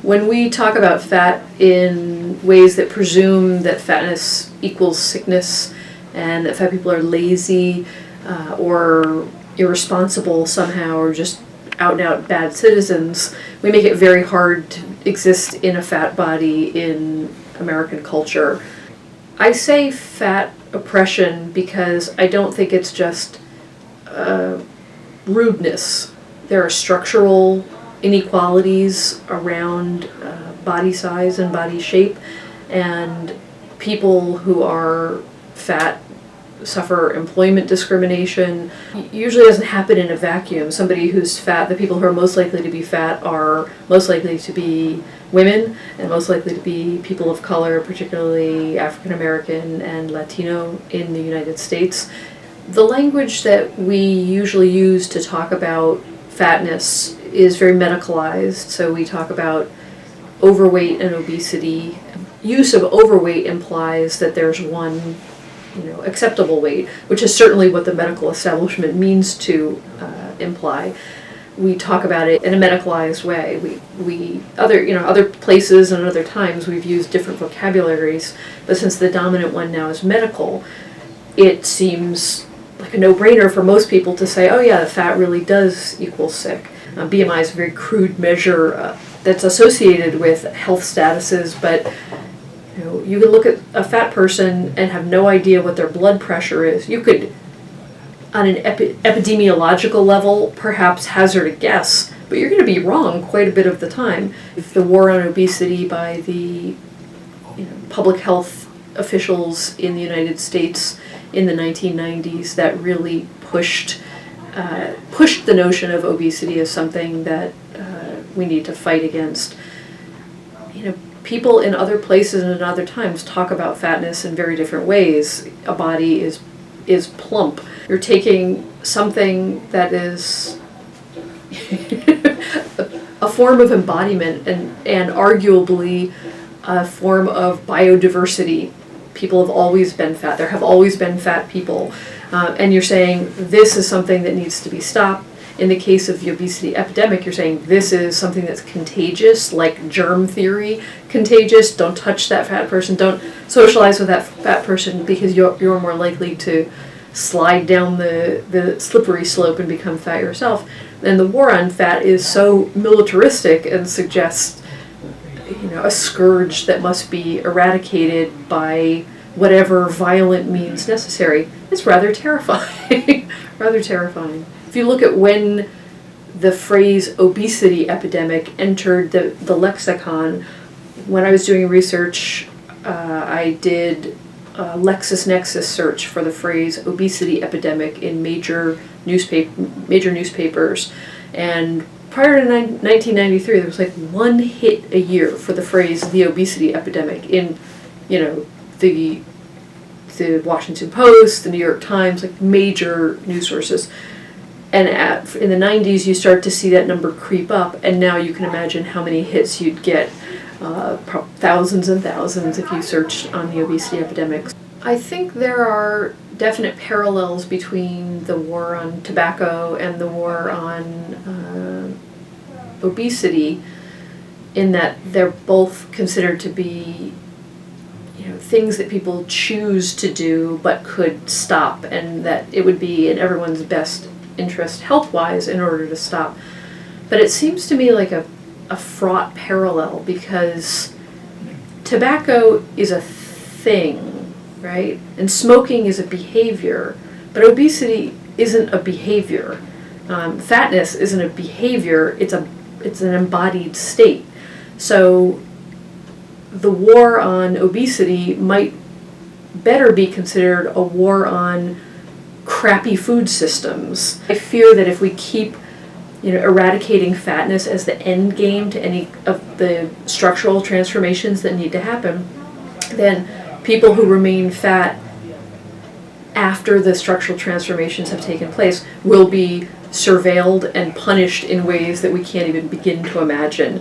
When we talk about fat in ways that presume that fatness equals sickness and that fat people are lazy or irresponsible somehow or just out and out bad citizens, we make it very hard to exist in a fat body in American culture. I say fat oppression because I don't think it's just rudeness. There are structural inequalities around body size and body shape, and people who are fat suffer employment discrimination. Usually doesn't happen in a vacuum. Somebody who's fat, the people who are most likely to be fat are most likely to be women and most likely to be people of color, particularly African American and Latino in the United States. The language that we usually use to talk about fatness is very medicalized, so we talk about overweight and obesity. Use of overweight implies that there's one acceptable weight, which is certainly what the medical establishment means to imply. We talk about it in a medicalized way. Other places and other times we've used different vocabularies, but since the dominant one now is medical, it seems like a no-brainer for most people to say, oh yeah, the fat really does equal sick. BMI is a very crude measure that's associated with health statuses, but you can look at a fat person and have no idea what their blood pressure is. You could, on an epidemiological level, perhaps hazard a guess, but you're going to be wrong quite a bit of the time. If the war on obesity by the public health officials in the United States in the 1990s, that really pushed the notion of obesity as something that we need to fight against. People in other places and in other times talk about fatness in very different ways. A body is plump. You're taking something that is a form of embodiment and arguably a form of biodiversity. People have always been fat. There have always been fat people. And you're saying this is something that needs to be stopped. In the case of the obesity epidemic, you're saying this is something that's contagious, like germ theory contagious. Don't touch that fat person. Don't socialize with that fat person because you're more likely to slide down the slippery slope and become fat yourself. And the war on fat is so militaristic and suggests a scourge that must be eradicated by whatever violent means necessary. It's rather terrifying. Rather terrifying. If you look at when the phrase obesity epidemic entered the lexicon, when I was doing research, I did a LexisNexis search for the phrase obesity epidemic in major newspapers. And prior to 1993, there was like one hit a year for the phrase the obesity epidemic in, the Washington Post, the New York Times, like major news sources. And in the 90s, you start to see that number creep up, and now you can imagine how many hits you'd get, thousands and thousands if you searched on the obesity epidemics. I think there are definite parallels between the war on tobacco and the war on obesity, in that they're both considered to be things that people choose to do but could stop, and that it would be in everyone's best interest health-wise in order to stop. But it seems to me like a fraught parallel, because tobacco is a thing, right? And smoking is a behavior, but obesity isn't a behavior. Fatness isn't a behavior, it's an embodied state. So the war on obesity might better be considered a war on crappy food systems. I fear that if we keep eradicating fatness as the end game to any of the structural transformations that need to happen, then people who remain fat after the structural transformations have taken place will be surveilled and punished in ways that we can't even begin to imagine.